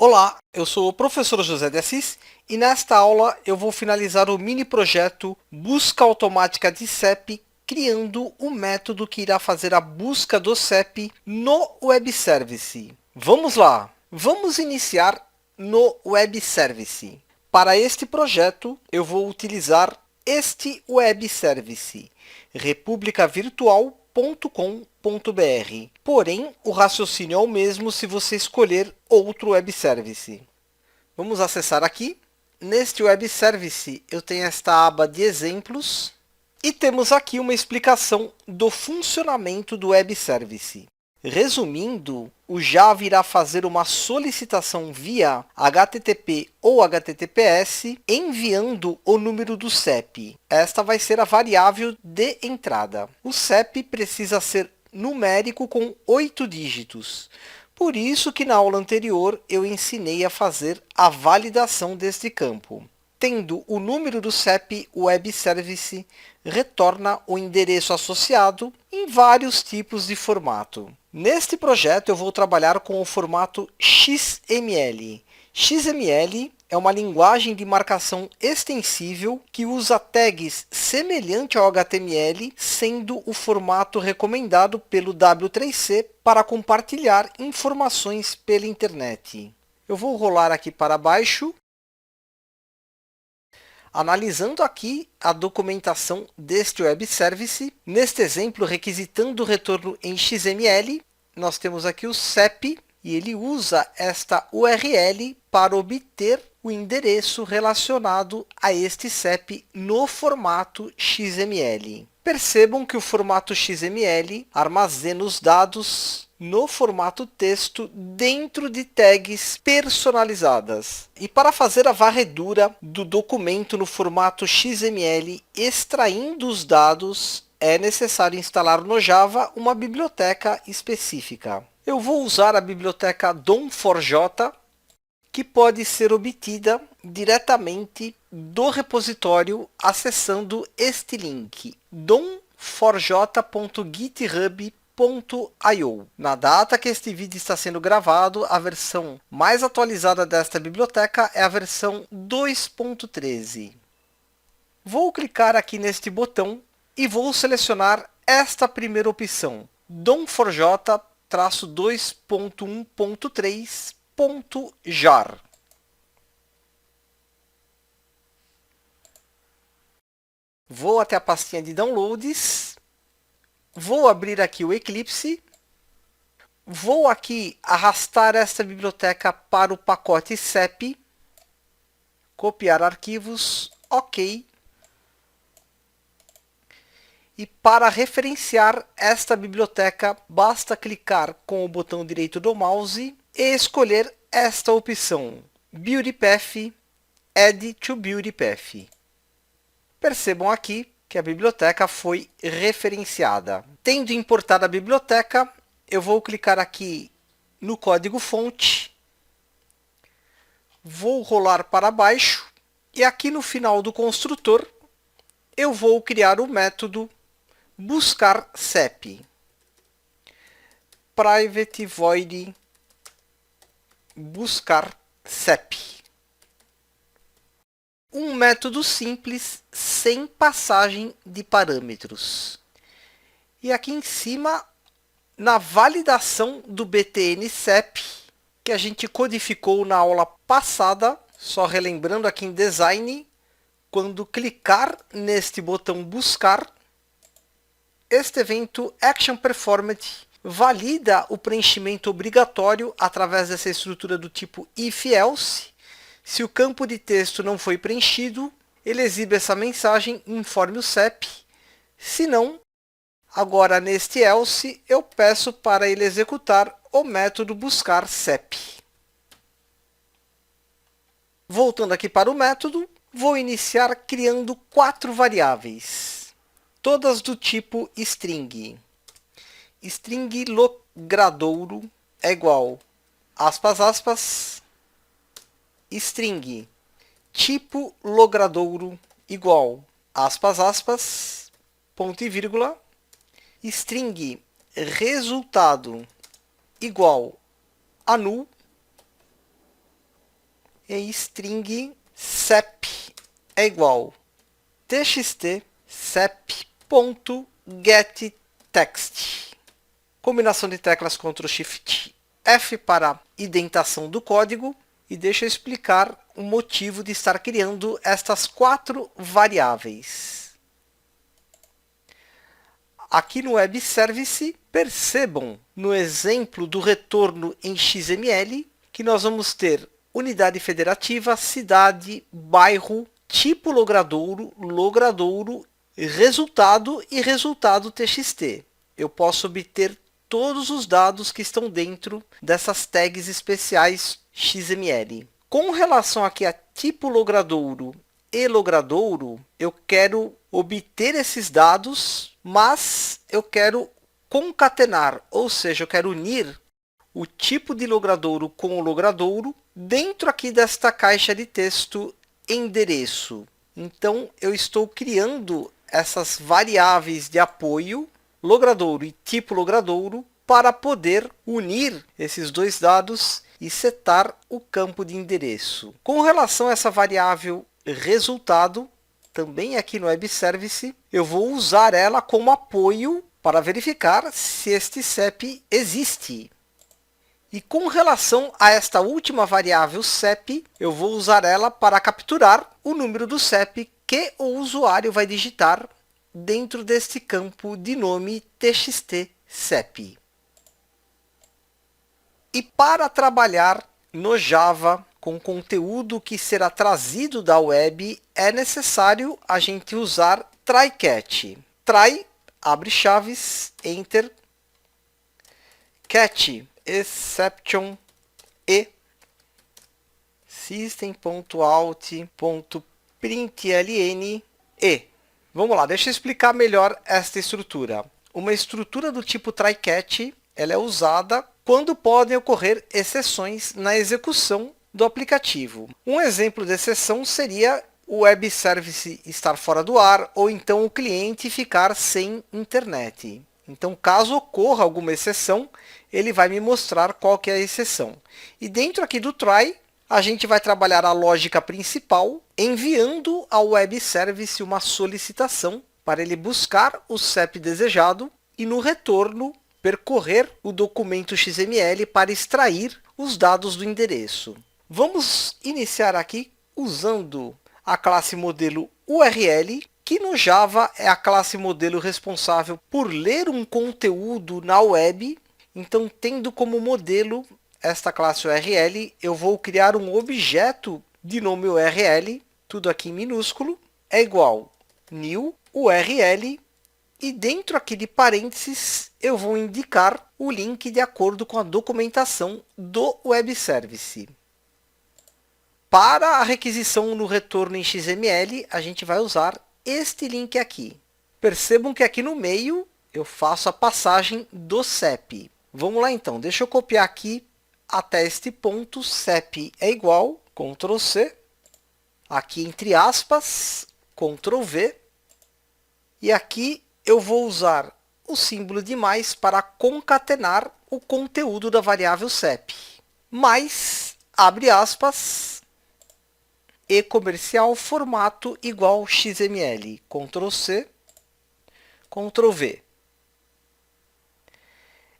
Olá, eu sou o professor José de Assis e nesta aula eu vou finalizar o mini projeto Busca Automática de CEP, criando o método que irá fazer a busca do CEP no Web Service. Vamos lá! Vamos iniciar no Web Service. Para este projeto, eu vou utilizar este Web Service, republicavirtual.com.br. Porém, o raciocínio é o mesmo se você escolher outro Web Service. Vamos acessar aqui. Neste Web Service, eu tenho esta aba de exemplos e temos aqui uma explicação do funcionamento do Web Service. Resumindo, o Java irá fazer uma solicitação via HTTP ou HTTPS, enviando o número do CEP. Esta vai ser a variável de entrada. O CEP precisa ser numérico com 8 dígitos. Por isso que na aula anterior eu ensinei a fazer a validação deste campo. Tendo o número do CEP, o Web Service retorna o endereço associado em vários tipos de formato. Neste projeto, eu vou trabalhar com o formato XML. XML é uma linguagem de marcação extensível que usa tags semelhante ao HTML, sendo o formato recomendado pelo W3C para compartilhar informações pela internet. Eu vou rolar aqui para baixo. Analisando aqui a documentação deste Web Service, neste exemplo, requisitando o retorno em XML, nós temos aqui o CEP, e ele usa esta URL para obter o endereço relacionado a este CEP no formato XML. Percebam que o formato XML armazena os dados no formato texto dentro de tags personalizadas. E para fazer a varredura do documento no formato XML, extraindo os dados, é necessário instalar no Java uma biblioteca específica. Eu vou usar a biblioteca DOM4J, que pode ser obtida diretamente do repositório acessando este link, dom4j.github.io. Na data que este vídeo está sendo gravado, a versão mais atualizada desta biblioteca é a versão 2.13. Vou clicar aqui neste botão e vou selecionar esta primeira opção, dom4j-2.1.3.jar. Vou até a pastinha de downloads, vou abrir aqui o Eclipse, vou aqui arrastar esta biblioteca para o pacote CEP, copiar arquivos, OK. E para referenciar esta biblioteca, basta clicar com o botão direito do mouse e escolher esta opção, Build Path, Add to Build Path. Percebam aqui que a biblioteca foi referenciada. Tendo importado a biblioteca, eu vou clicar aqui no código-fonte, vou rolar para baixo e aqui no final do construtor, eu vou criar o método buscar CEP. Private void buscar CEP. Um método simples, sem passagem de parâmetros. E aqui em cima, na validação do btn CEP, que a gente codificou na aula passada, só relembrando aqui em Design, quando clicar neste botão buscar, este evento Action Performed valida o preenchimento obrigatório através dessa estrutura do tipo if-else. Se o campo de texto não foi preenchido, ele exibe essa mensagem, informe o CEP. Se não, agora neste else, eu peço para ele executar o método buscar CEP. Voltando aqui para o método, vou iniciar criando 4 variáveis. Todas do tipo string. String logradouro é igual, aspas, aspas, string tipo logradouro igual, aspas, aspas, ponto e vírgula, string resultado igual a null, e string sep é igual txt sep.getText. Combinação de teclas Ctrl Shift F para indentação do código. E deixa eu explicar o motivo de estar criando estas 4 variáveis. Aqui no Web Service, percebam no exemplo do retorno em XML que nós vamos ter unidade federativa, cidade, bairro, tipo logradouro, logradouro, resultado e resultado TXT. Eu posso obter todos os dados que estão dentro dessas tags especiais XML. Com relação aqui a tipo logradouro e logradouro, eu quero obter esses dados, mas eu quero concatenar, ou seja, eu quero unir o tipo de logradouro com o logradouro dentro aqui desta caixa de texto endereço. Então, eu estou criando essas variáveis de apoio, logradouro e tipo logradouro, para poder unir esses dois dados e setar o campo de endereço. Com relação a essa variável resultado, também aqui no Web Service, eu vou usar ela como apoio para verificar se este CEP existe. E com relação a esta última variável CEP, eu vou usar ela para capturar o número do CEP que o usuário vai digitar dentro deste campo de nome txt CEP. E para trabalhar no Java com conteúdo que será trazido da web, é necessário a gente usar try-catch. Try, abre chaves, enter, catch, exception e system.out.println e. Vamos lá, deixa eu explicar melhor esta estrutura. Uma estrutura do tipo try-catch, ela é usada quando podem ocorrer exceções na execução do aplicativo. Um exemplo de exceção seria o web service estar fora do ar ou então o cliente ficar sem internet. Então, caso ocorra alguma exceção, ele vai me mostrar qual que é a exceção. E dentro aqui do try, a gente vai trabalhar a lógica principal, enviando ao web service uma solicitação para ele buscar o CEP desejado e no retorno percorrer o documento XML para extrair os dados do endereço. Vamos iniciar aqui usando a classe modelo URL, que no Java é a classe modelo responsável por ler um conteúdo na web. Então, tendo como modelo esta classe URL, eu vou criar um objeto de nome URL, tudo aqui em minúsculo, é igual new URL, e dentro aqui de parênteses, eu vou indicar o link de acordo com a documentação do Web Service. Para a requisição no retorno em XML, a gente vai usar este link aqui. Percebam que aqui no meio, eu faço a passagem do CEP. Vamos lá então, deixa eu copiar aqui até este ponto, CEP é igual, Ctrl C, aqui entre aspas, Ctrl V, e aqui eu vou usar o símbolo de mais para concatenar o conteúdo da variável CEP. Mais, abre aspas, e comercial formato igual XML. Ctrl C, Ctrl V.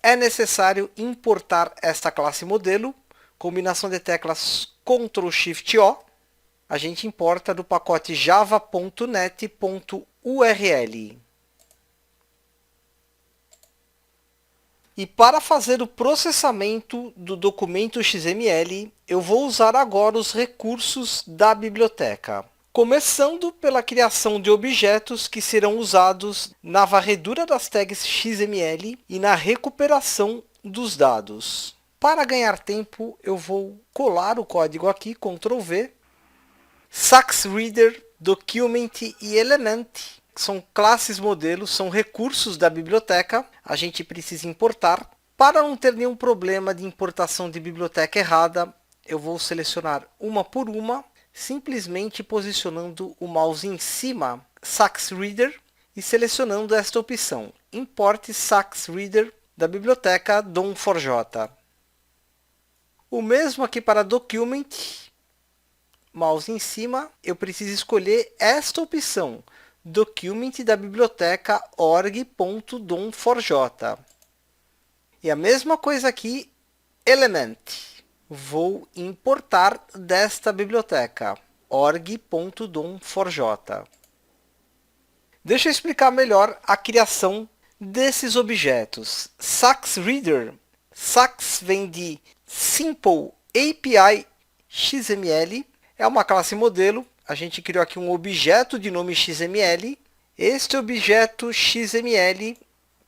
É necessário importar esta classe modelo, combinação de teclas Ctrl Shift O. A gente importa do pacote java.net.url. E para fazer o processamento do documento XML, eu vou usar agora os recursos da biblioteca. Começando pela criação de objetos que serão usados na varredura das tags XML e na recuperação dos dados. Para ganhar tempo, eu vou colar o código aqui, Ctrl V. SaxReader, Document e Element são classes modelos, são recursos da biblioteca, a gente precisa importar. Para não ter nenhum problema de importação de biblioteca errada, eu vou selecionar uma por uma, simplesmente posicionando o mouse em cima, SaxReader, e selecionando esta opção, Import SaxReader da biblioteca DOM4J. O mesmo aqui para Document, mouse em cima, eu preciso escolher esta opção, Document da biblioteca org.dom4j. E a mesma coisa aqui, Element. Vou importar desta biblioteca, org.dom4j. Deixa eu explicar melhor a criação desses objetos. SaxReader. Sax vem de Simple API XML. É uma classe modelo. A gente criou aqui um objeto de nome XML. Este objeto XML,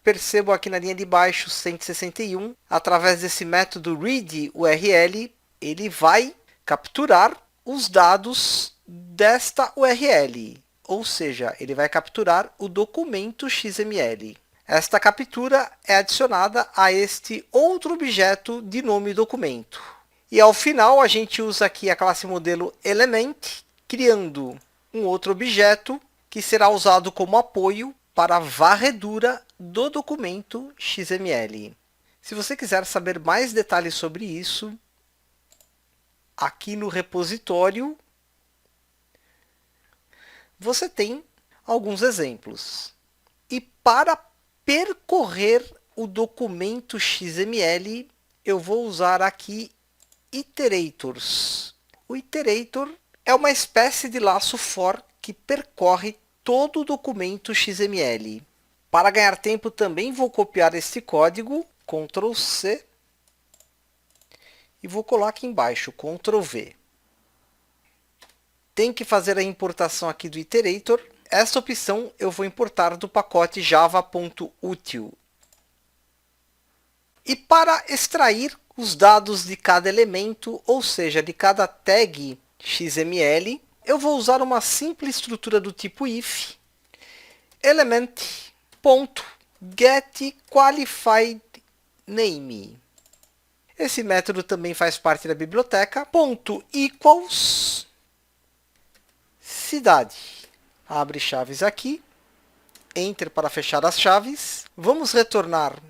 percebo aqui na linha de baixo 161, através desse método readURL, ele vai capturar os dados desta URL. Ou seja, ele vai capturar o documento XML. Esta captura é adicionada a este outro objeto de nome documento. E ao final, a gente usa aqui a classe modelo Element, criando um outro objeto que será usado como apoio para a varredura do documento XML. Se você quiser saber mais detalhes sobre isso, aqui no repositório, você tem alguns exemplos. E para percorrer o documento XML, eu vou usar aqui iterators. O iterator é uma espécie de laço for que percorre todo o documento XML. Para ganhar tempo, também vou copiar este código, Ctrl C, e vou colar aqui embaixo, Ctrl V. Tem que fazer a importação aqui do iterator. Esta opção eu vou importar do pacote java.util. E para extrair os dados de cada elemento, ou seja, de cada tag XML, eu vou usar uma simples estrutura do tipo if, element.getQualifiedName. Esse método também faz parte da biblioteca. .equals cidade. Abre chaves aqui. Enter para fechar as chaves. Vamos retornar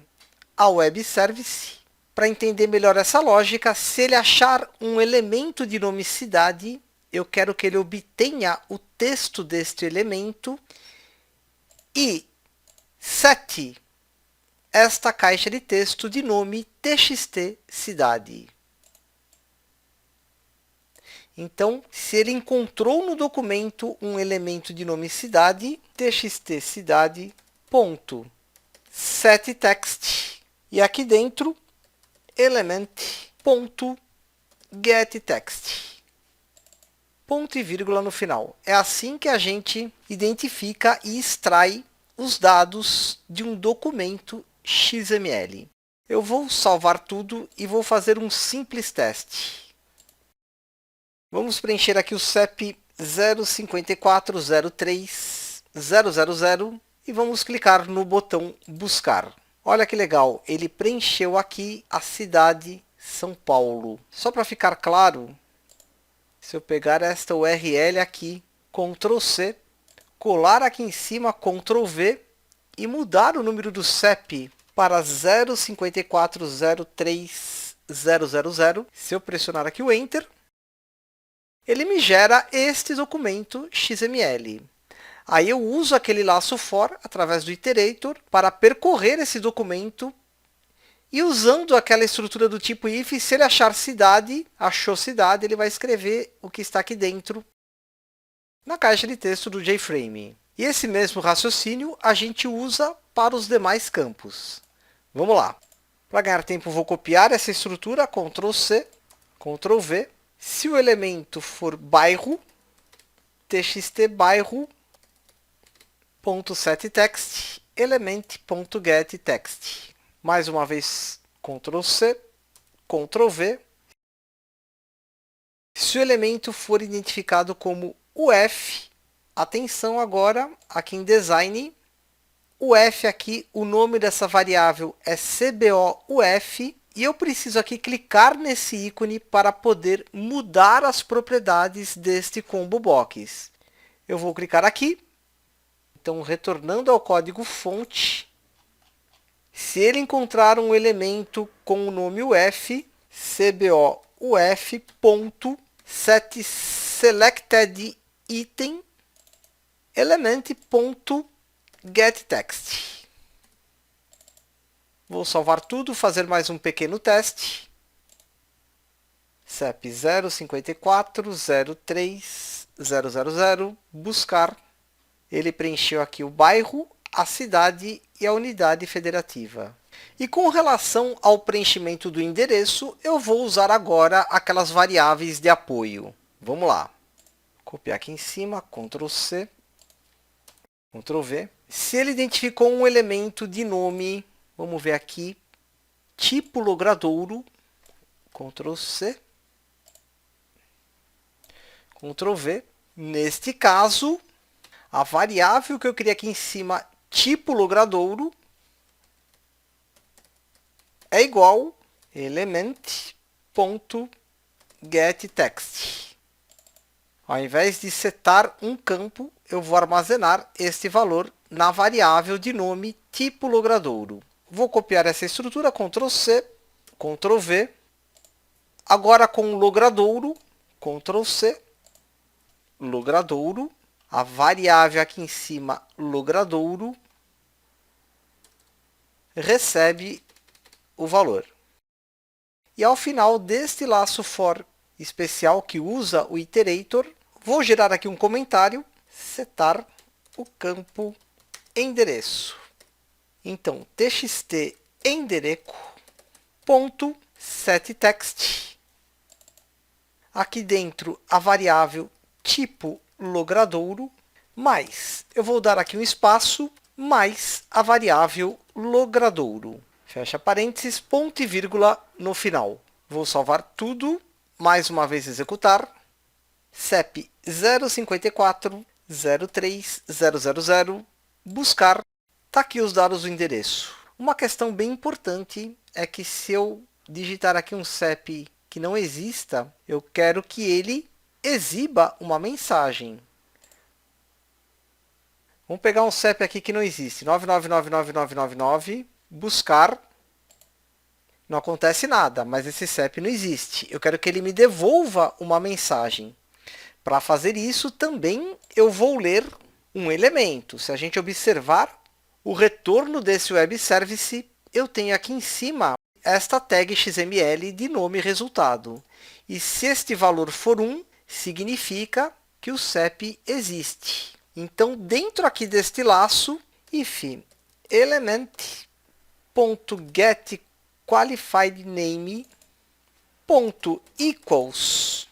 ao web service. Para entender melhor essa lógica, se ele achar um elemento de nome cidade, eu quero que ele obtenha o texto deste elemento e sete esta caixa de texto de nome txt cidade. Então, se ele encontrou no documento um elemento de nome cidade, txt cidade.setText, e aqui dentro element.getText. Ponto e vírgula no final. É assim que a gente identifica e extrai os dados de um documento XML. Eu vou salvar tudo e vou fazer um simples teste. Vamos preencher aqui o CEP 05403.000 e vamos clicar no botão buscar. Olha que legal, ele preencheu aqui a cidade São Paulo. Só para ficar claro, se eu pegar esta URL aqui, Ctrl C, colar aqui em cima, Ctrl V, e mudar o número do CEP para 05403.000, se eu pressionar aqui o Enter, ele me gera este documento XML. Aí eu uso aquele laço for, através do iterator, para percorrer esse documento e usando aquela estrutura do tipo if, se ele achar cidade, achou cidade, ele vai escrever o que está aqui dentro na caixa de texto do JFrame. E esse mesmo raciocínio a gente usa para os demais campos. Vamos lá. Para ganhar tempo, vou copiar essa estrutura, Ctrl C, Ctrl V. Se o elemento for bairro, txt bairro.setText, element.getText. Mais uma vez, Ctrl C, Ctrl V. Se o elemento for identificado como UF, atenção agora, aqui em Design, UF aqui, o nome dessa variável é CBOUF, e eu preciso aqui clicar nesse ícone para poder mudar as propriedades deste combo box. Eu vou clicar aqui, então retornando ao código fonte, se ele encontrar um elemento com o nome UF, CBOUF, ponto, set selected item element.getText. Vou salvar tudo, fazer mais um pequeno teste. CEP 054030000, buscar. Ele preencheu aqui o bairro, a cidade e a unidade federativa. E com relação ao preenchimento do endereço, eu vou usar agora aquelas variáveis de apoio. Vamos lá. Copiar aqui em cima, Ctrl C, Ctrl V. Se ele identificou um elemento de nome, vamos ver aqui, tipo logradouro, Ctrl C, Ctrl V. Neste caso, a variável que eu criei aqui em cima, tipo logradouro, é igual element.getText. Ao invés de setar um campo, eu vou armazenar este valor na variável de nome tipo logradouro. Vou copiar essa estrutura, Ctrl C, Ctrl V. Agora com logradouro, Ctrl C, logradouro. A variável aqui em cima, logradouro, recebe o valor. E ao final deste laço for especial que usa o iterator, vou gerar aqui um comentário, setar o campo endereço. Então, txt endereco.setText. Aqui dentro a variável tipo logradouro, mais, eu vou dar aqui um espaço, mais a variável logradouro. Fecha parênteses, ponto e vírgula no final. Vou salvar tudo, mais uma vez executar. CEP 054030000, buscar. Está aqui os dados do endereço. Uma questão bem importante é que se eu digitar aqui um CEP que não exista, eu quero que ele exiba uma mensagem. Vamos pegar um CEP aqui que não existe, 9999999, buscar. Não acontece nada, mas esse CEP não existe. Eu quero que ele me devolva uma mensagem. Para fazer isso, também eu vou ler um elemento. Se a gente observar o retorno desse web service, eu tenho aqui em cima esta tag XML de nome resultado. E se este valor for 1, significa que o CEP existe. Então, dentro aqui deste laço, if element.getQualifiedName.equals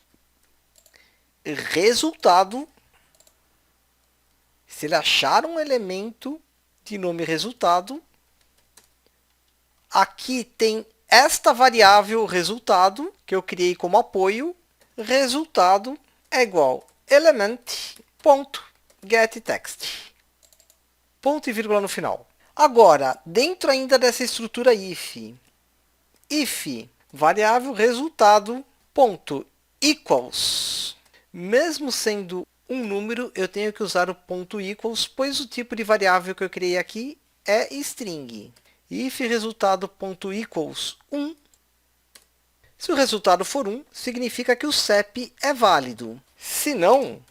resultado, se ele achar um elemento de nome resultado, aqui tem esta variável resultado, que eu criei como apoio, resultado é igual element.getText. Ponto e vírgula no final. Agora, dentro ainda dessa estrutura if variável resultado ponto equals. Mesmo sendo um número, eu tenho que usar o ponto equals, pois o tipo de variável que eu criei aqui é string. If resultado ponto equals 1. Se o resultado for 1, significa que o CEP é válido. Se não,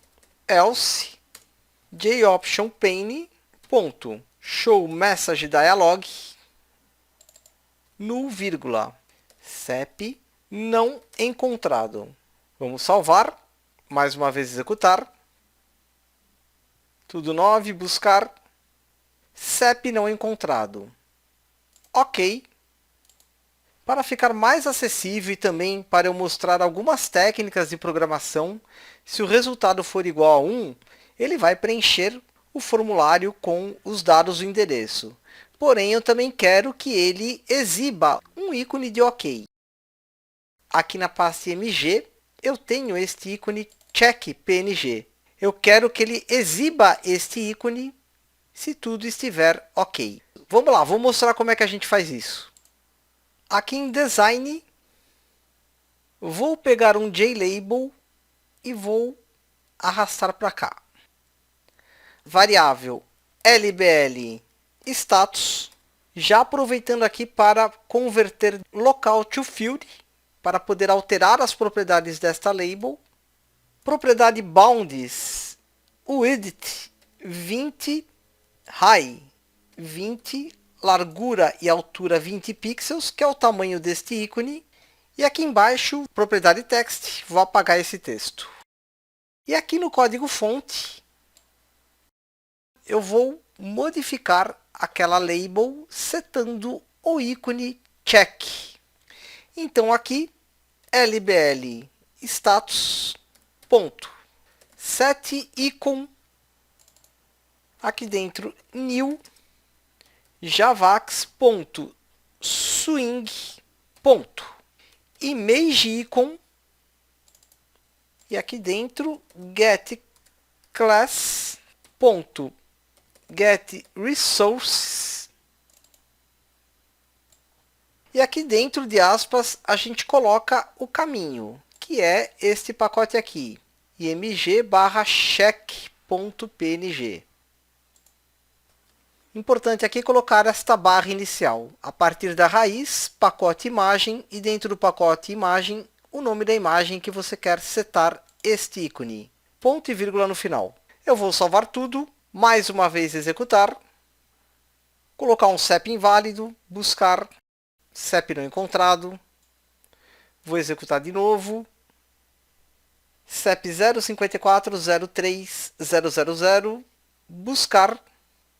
else jOptionPane.showMessageDialog null, vírgula, CEP não encontrado. Vamos salvar, mais uma vez executar. Tudo 9, buscar, CEP não encontrado. OK. Para ficar mais acessível e também para eu mostrar algumas técnicas de programação, se o resultado for igual a 1, ele vai preencher o formulário com os dados do endereço. Porém, eu também quero que ele exiba um ícone de OK. Aqui na pasta img, eu tenho este ícone checkPNG. Eu quero que ele exiba este ícone se tudo estiver OK. Vamos lá, vou mostrar como é que a gente faz isso. Aqui em Design, vou pegar um JLabel e vou arrastar para cá. Variável LBL status, já aproveitando aqui para converter local to field, para poder alterar as propriedades desta label. Propriedade bounds, width 20, height 20, largura e altura 20 pixels, que é o tamanho deste ícone. E aqui embaixo, propriedade text, vou apagar esse texto. E aqui no código fonte, eu vou modificar aquela label setando o ícone check. Então aqui, lbl status ponto set icon, aqui dentro new javax ponto swing ponto image icon, e aqui dentro get class ponto get resources, e aqui dentro de aspas a gente coloca o caminho, que é este pacote aqui, img/check.png. Importante aqui colocar esta barra inicial. A partir da raiz, pacote imagem, e dentro do pacote imagem, o nome da imagem que você quer setar este ícone. Ponto e vírgula no final. Eu vou salvar tudo, mais uma vez executar, colocar um CEP inválido, buscar, CEP não encontrado, vou executar de novo, CEP 054030000, buscar,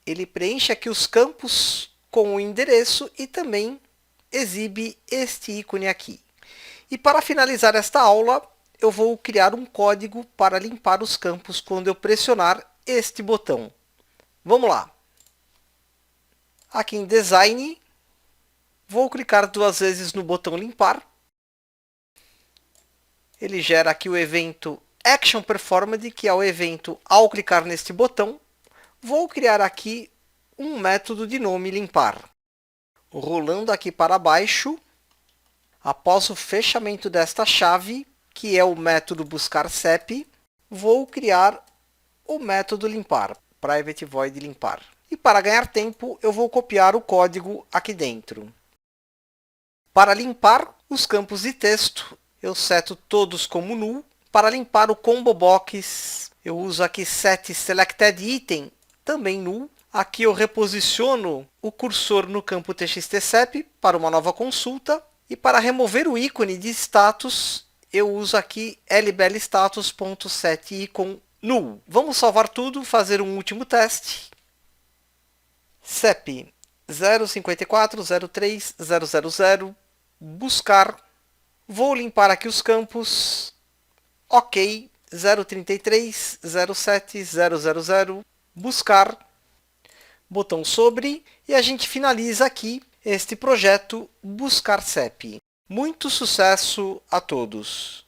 ele preenche aqui os campos com o endereço e também exibe este ícone aqui. E para finalizar esta aula, eu vou criar um código para limpar os campos quando eu pressionar este botão. Vamos lá. Aqui em Design, vou clicar 2 vezes no botão limpar. Ele gera aqui o evento ActionPerformed, que é o evento ao clicar neste botão. Vou criar aqui um método de nome limpar. Rolando aqui para baixo, após o fechamento desta chave, que é o método buscar CEP, vou criar o método limpar, private void limpar. E para ganhar tempo, eu vou copiar o código aqui dentro. Para limpar os campos de texto, eu seto todos como null. Para limpar o combo box, eu uso aqui set selected item, também null. Aqui eu reposiciono o cursor no campo txtcep para uma nova consulta. E para remover o ícone de status, eu uso aqui lblstatus.setIcon null. Vamos salvar tudo, fazer um último teste. CEP 054030000, buscar. Vou limpar aqui os campos. OK, 033070000, buscar. Botão sobre, e a gente finaliza aqui este projeto Buscar CEP. Muito sucesso a todos!